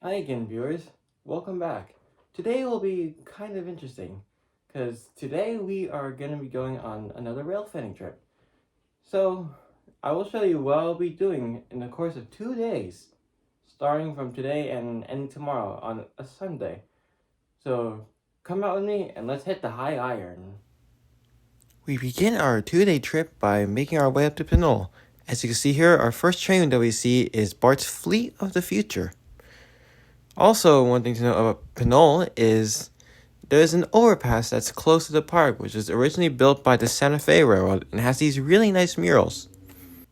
Hi again, viewers. Welcome back. Today will be kind of interesting, because today we are going to be going on another railfanning trip. So, I will show you what I'll be doing in the course of 2 days, starting from today and ending tomorrow on a Sunday. So, come out with me and let's hit the high iron. We begin our 2-day trip by making our way up to Pinole. As you can see here, our first train that we see is Bart's Fleet of the Future. Also, one thing to know about Pinole is there's an overpass that's close to the park, which was originally built by the Santa Fe Railroad and has these really nice murals.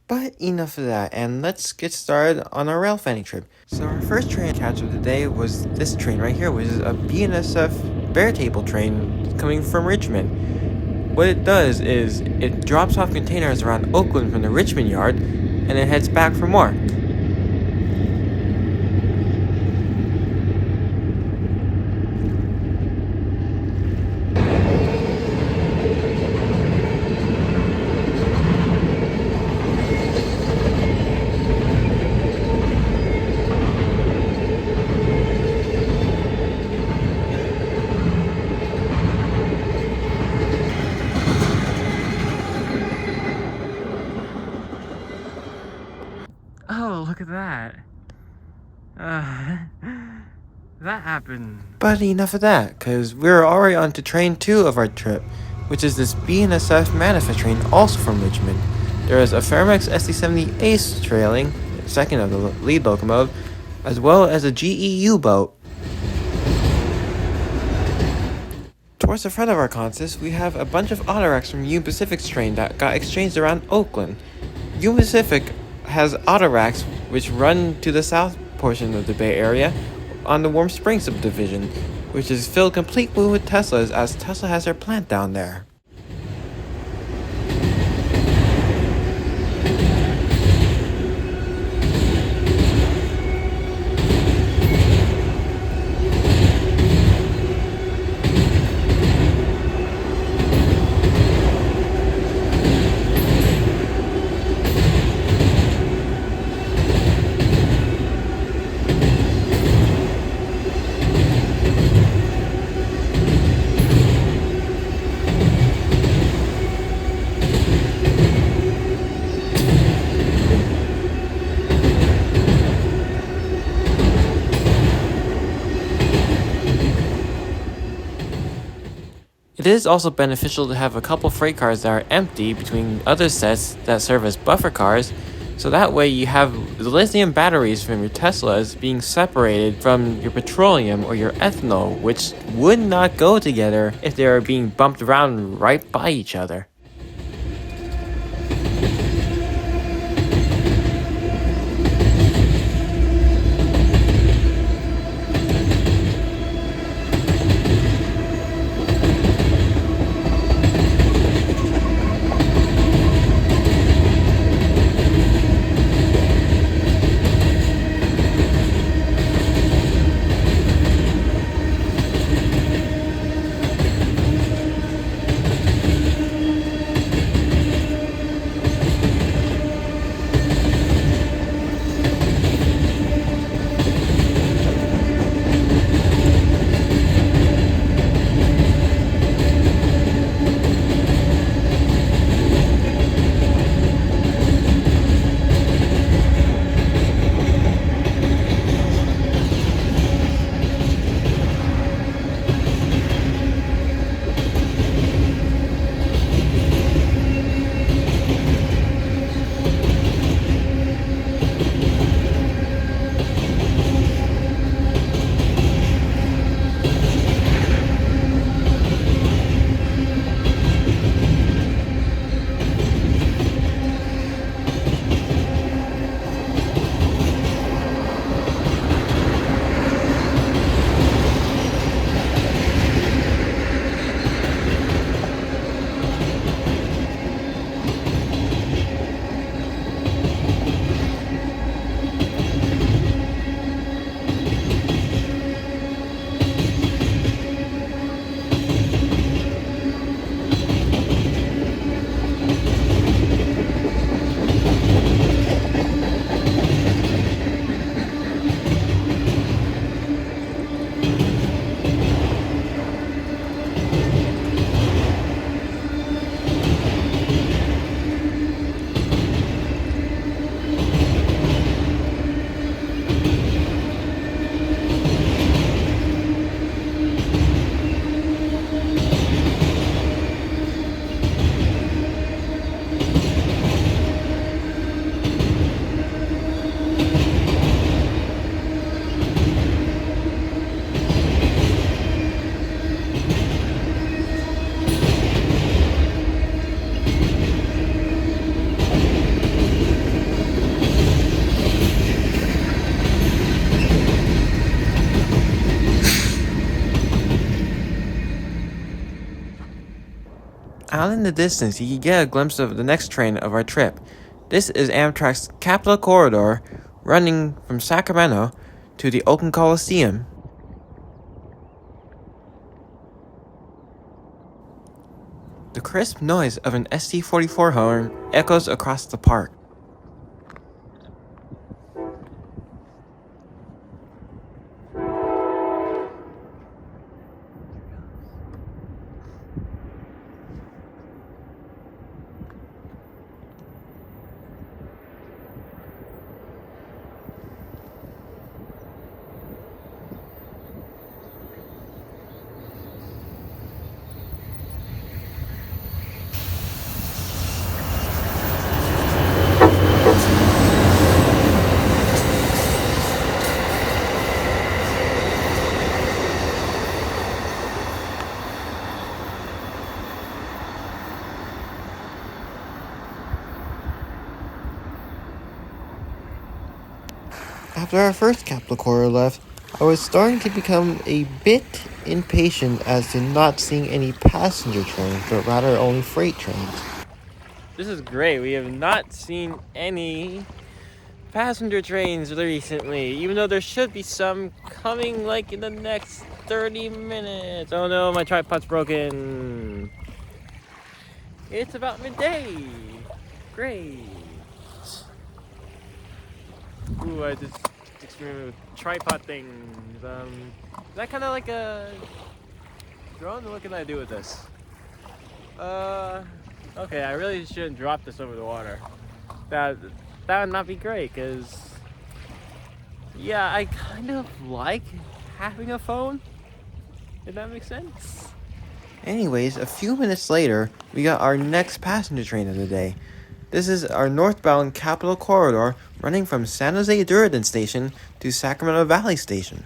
But enough of that, and let's get started on our railfanning trip. So our first train catch of the day was this train right here, which is a BNSF Bear Table train coming from Richmond. What it does is it drops off containers around Oakland from the Richmond yard, and it heads back for more. Oh, look at that. That happened. But enough of that, because we're already on to train 2 of our trip, which is this BNSF manifest train, also from Richmond. There is a Fermax SD70 Ace trailing, second of the lead locomotive, as well as a GEU boat. Towards the front of our consist, we have a bunch of autoracks from Union Pacific's train that got exchanged around Oakland. Union Pacific has autoracks which run to the south portion of the Bay Area on the Warm Springs Subdivision, which is filled completely with Teslas as Tesla has their plant down there. It is also beneficial to have a couple freight cars that are empty between other sets that serve as buffer cars, so that way you have the lithium batteries from your Teslas being separated from your petroleum or your ethanol, which would not go together if they are being bumped around right by each other. Out in the distance, you can get a glimpse of the next train of our trip. This is Amtrak's Capital Corridor, running from Sacramento to the Oakland Coliseum. The crisp noise of an ST-44 horn echoes across the park. After our first Capital Corridor left, I was starting to become a bit impatient as to not seeing any passenger trains, but rather only freight trains. This is great. We have not seen any passenger trains recently, even though there should be some coming like in the next 30 minutes. Oh no, my tripod's broken. It's about midday. Great. Ooh, I just experimented with tripod things. Is that kind of like a drone? What can I do with this? Okay, I really shouldn't drop this over the water. That would not be great, because yeah, I kind of like having a phone, if that makes sense. Anyways, a few minutes later, we got our next passenger train of the day. This is our northbound Capital Corridor running from San Jose Durden Station to Sacramento Valley Station.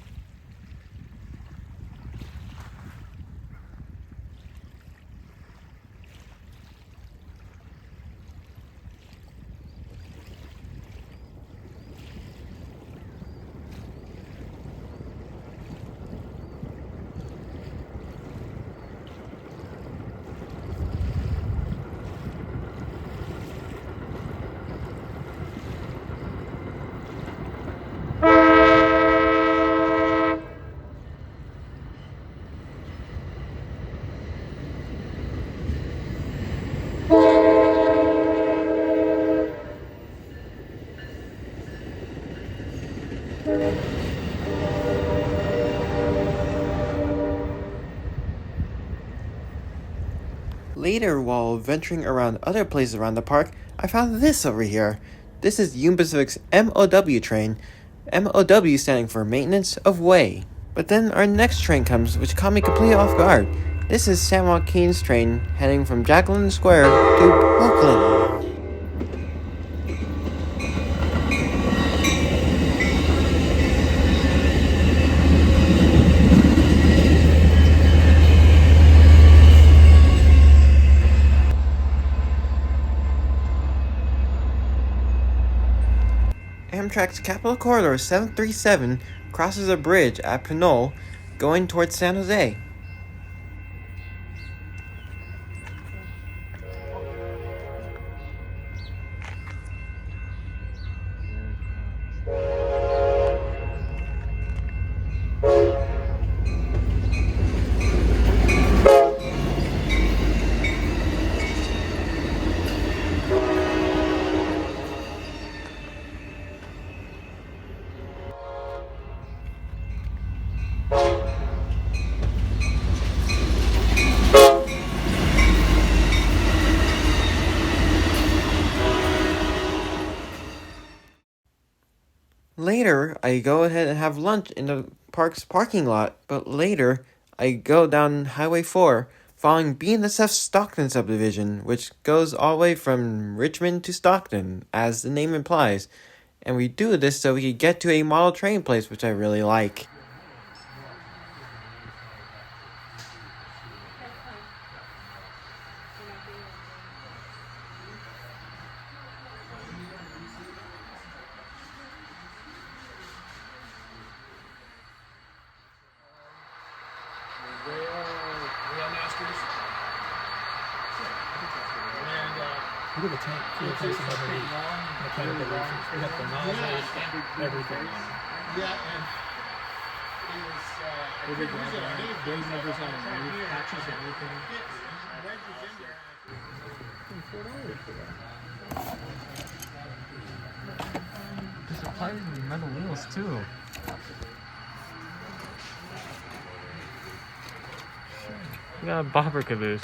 Later, while venturing around other places around the park, I found this over here. This is Union Pacific's MOW train, MOW standing for Maintenance of Way. But then our next train comes, which caught me completely off guard. This is San Joaquin's train, heading from Jacqueline Square to Brooklyn. Amtrak's Capital Corridor 737 crosses a bridge at Pinole, going towards San Jose. Later, I go ahead and have lunch in the park's parking lot, but later, I go down Highway 4, following BNSF's Stockton Subdivision, which goes all the way from Richmond to Stockton, as the name implies. And we do this so we can get to a model train place, which I really like. Look at the tank. Fuel tanks underneath. Mechanical roofing. We got the nozzles, everything on it. Yeah, and it was, We'll be grabbing those numbers on the roof, patches, everything. wedges in there. $4 for that. There's a tiny metal wheels too. We got a bobber caboose.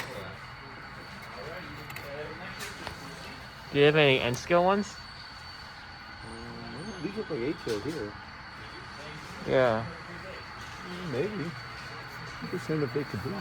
Do you have any end scale ones? We get like 8-tail here. Yeah. Maybe. You could send a big caboose.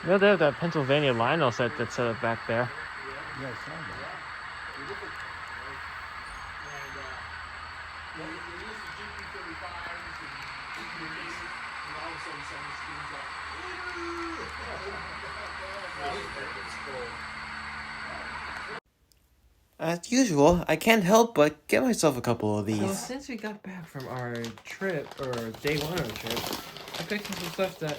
You know, they have that Pennsylvania Lionel set that's set up back there. Yeah, I saw that. As usual, I can't help but get myself a couple of these. Well, since we got back from our trip, or day one of the trip, I picked up some stuff that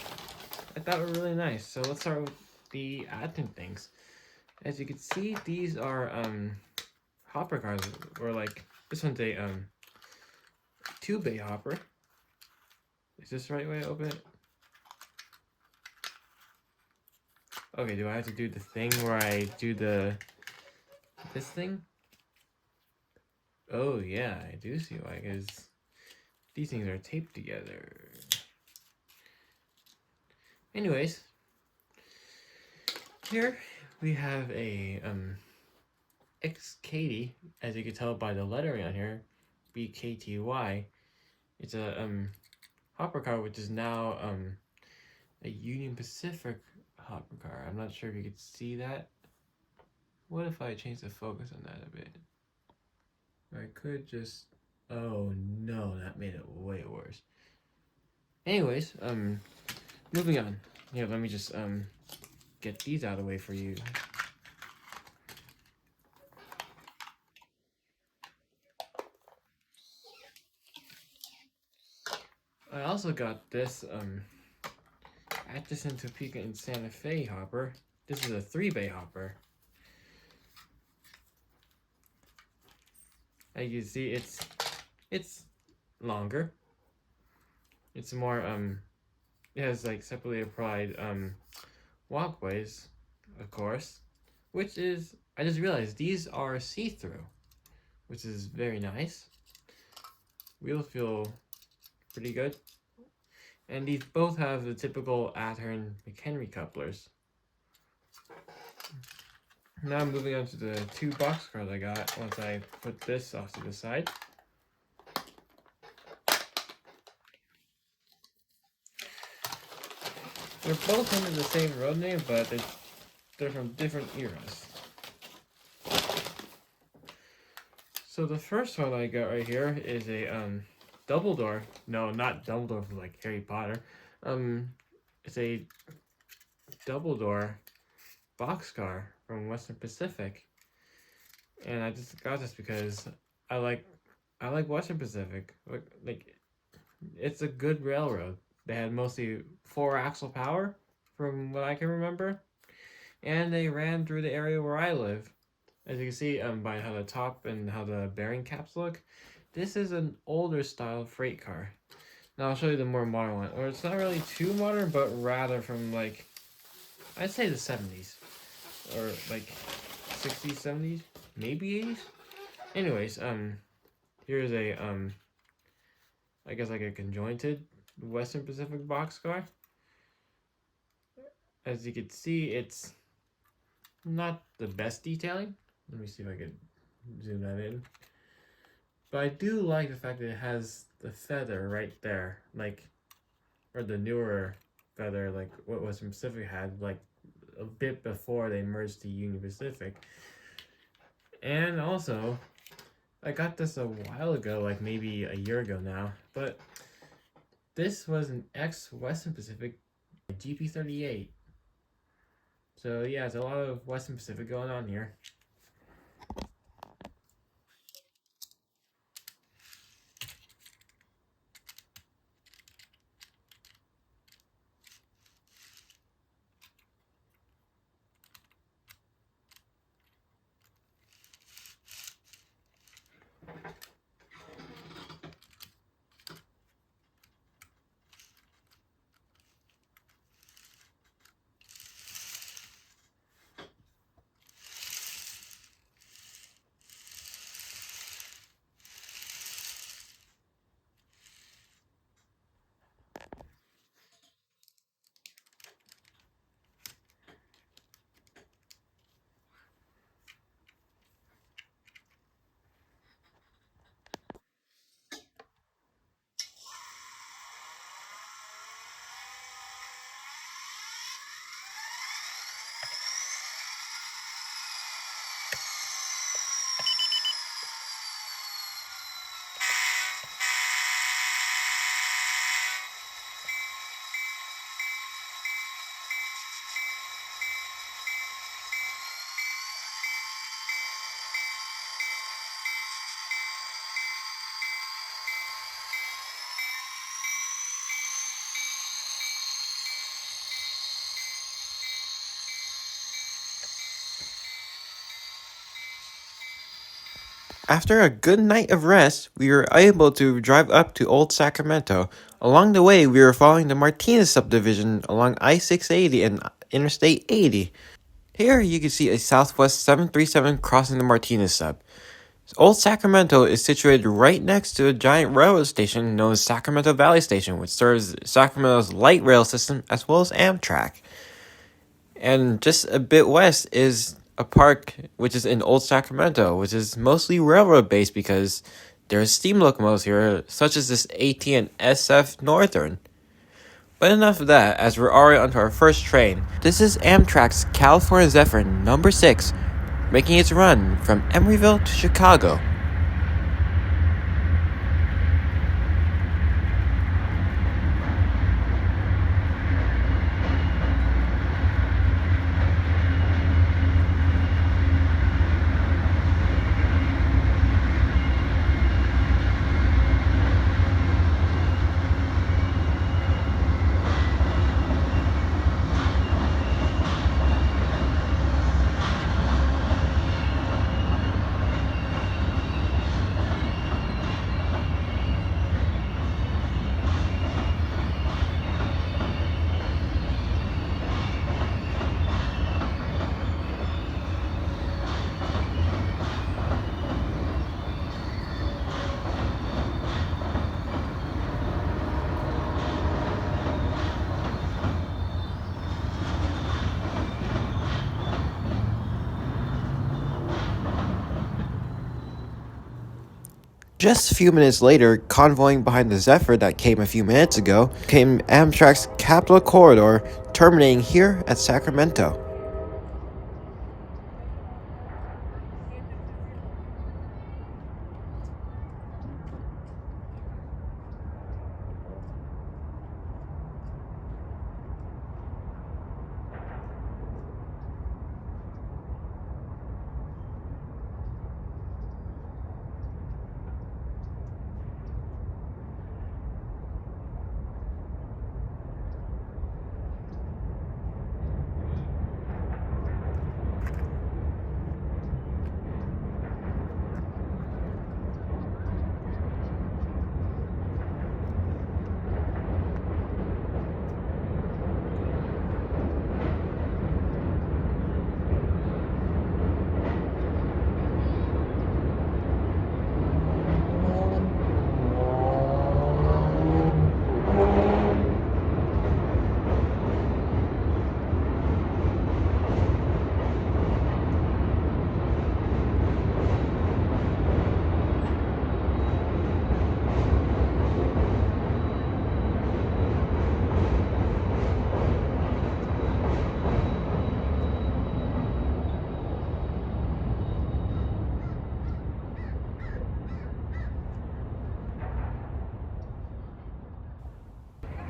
I thought were really nice. So let's start with the admin things. As you can see, these are hopper cars, or like this one's a 2-bay hopper. Is this the right way to open it? Okay, do I have to do the thing where I do this thing? Oh yeah, I do see why, because these things are taped together. Anyways, here we have a XKT, as you can tell by the lettering on here, BKTY. It's a hopper car, which is now a Union Pacific hopper car. I'm not sure if you could see that. What if I change the focus on that a bit? I could just... Oh no, that made it way worse. Anyways, moving on. Here, let me just get these out of the way for you. I also got this Atchison, Topeka, and Santa Fe hopper. This is a 3-bay hopper. As you can see, it's longer. It's more it has like separately applied walkways, of course, which is, I just realized these are see-through, which is very nice. Wheels feel pretty good. And these both have the typical Athearn McHenry couplers. Now I'm moving on to the 2 boxcars I got once I put this off to the side. They're both under the same road name, but they're from different eras. So the first one I got right here is a double door. No, not double door from like Harry Potter. It's a double door boxcar from Western Pacific, and I just got this because I like Western Pacific. Like it's a good railroad. They had mostly 4-axle power, from what I can remember, and they ran through the area where I live. As you can see by how the top and how the bearing caps look, this is an older style freight car. Now I'll show you the more modern one. Or it's not really too modern, but rather from like, I'd say the 70s. Or like 60s, 70s, maybe 80s? Anyways, here's a, I guess like a conjointed Western Pacific boxcar. As you can see, it's not the best detailing. Let me see if I can zoom that in. But I do like the fact that it has the feather right there, like, or the newer feather, like what Western Pacific had, like a bit before they merged to Union Pacific. And also, I got this a while ago, like maybe a year ago now, but this was an ex-Western Pacific GP38. So yeah, there's a lot of Western Pacific going on here. After a good night of rest, we were able to drive up to Old Sacramento. Along the way, we were following the Martinez Subdivision along I-680 and Interstate 80. Here you can see a Southwest 737 crossing the Martinez Sub. Old Sacramento is situated right next to a giant railroad station known as Sacramento Valley Station, which serves Sacramento's light rail system as well as Amtrak. And just a bit west is a park which is in Old Sacramento, which is mostly railroad based because there's steam locomotives here, such as this AT and SF Northern. But enough of that, as we're already onto our first train. This is Amtrak's California Zephyr number 6, making its run from Emeryville to Chicago. Just a few minutes later, convoying behind the Zephyr that came a few minutes ago, came Amtrak's Capital Corridor, terminating here at Sacramento.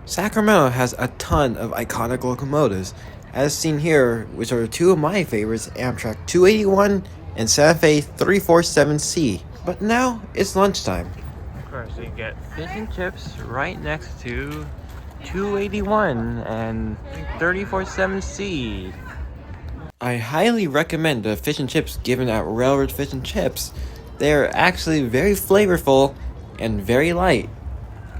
Sacramento has a ton of iconic locomotives, as seen here, which are two of my favorites, Amtrak 281 and Santa Fe 347C. But now it's lunchtime. Of course, you get fish and chips right next to 281 and 347C. I highly recommend the fish and chips given at Railroad Fish and Chips. They're actually very flavorful and very light.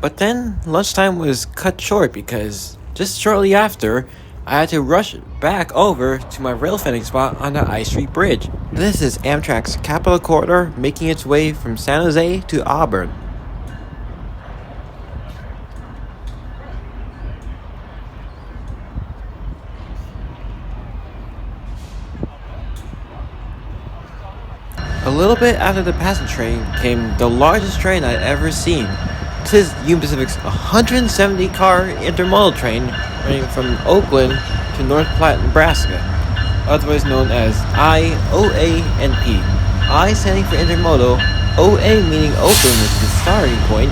But then lunchtime was cut short because just shortly after, I had to rush back over to my railfanning spot on the I Street Bridge. This is Amtrak's Capital Corridor making its way from San Jose to Auburn. A little bit after the passenger train came the largest train I'd ever seen. This is Union Pacific's 170-car intermodal train running from Oakland to North Platte, Nebraska, otherwise known as IOANP. I standing for intermodal, OA meaning Oakland, which is the starting point,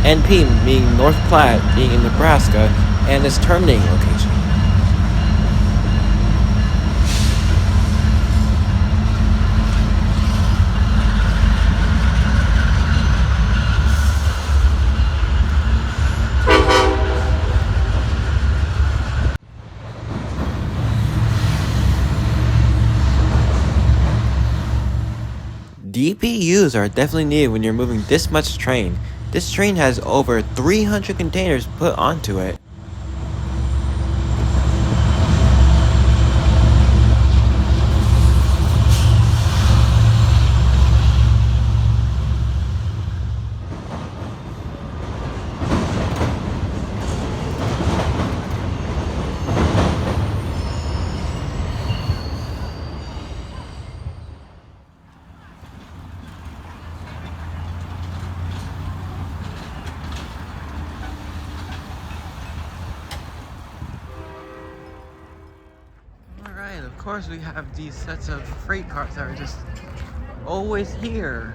NP meaning North Platte, being in Nebraska, and its terminating location. DPUs are definitely needed when you're moving this much train. This train has over 300 containers put onto it. Alright, of course we have these sets of freight cars that are just always here.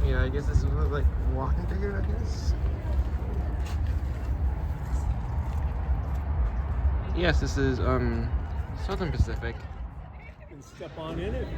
Yeah, I guess this is like walking through here, I guess. Yes, this is Southern Pacific. You can step on in it.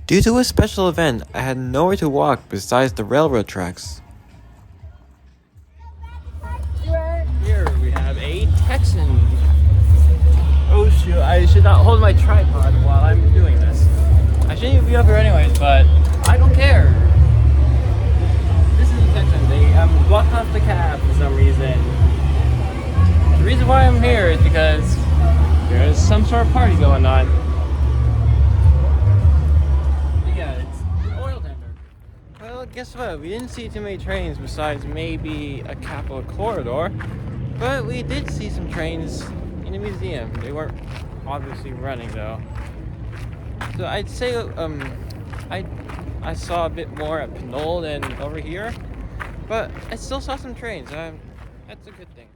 Due to a special event, I had nowhere to walk besides the railroad tracks. Here we have a Texan. Oh shoot, I should not hold my tripod while I'm doing this. I shouldn't even be up here anyways, but I don't care. This is a Texan. They blocked off the cab for some reason. The reason why I'm here is because there's some sort of party going on. But yeah, it's an oil tender. Well, guess what? We didn't see too many trains besides maybe a Capital Corridor, but we did see some trains in the museum. They weren't obviously running though. So I'd say I saw a bit more at Pinole than over here, but I still saw some trains. That's a good thing.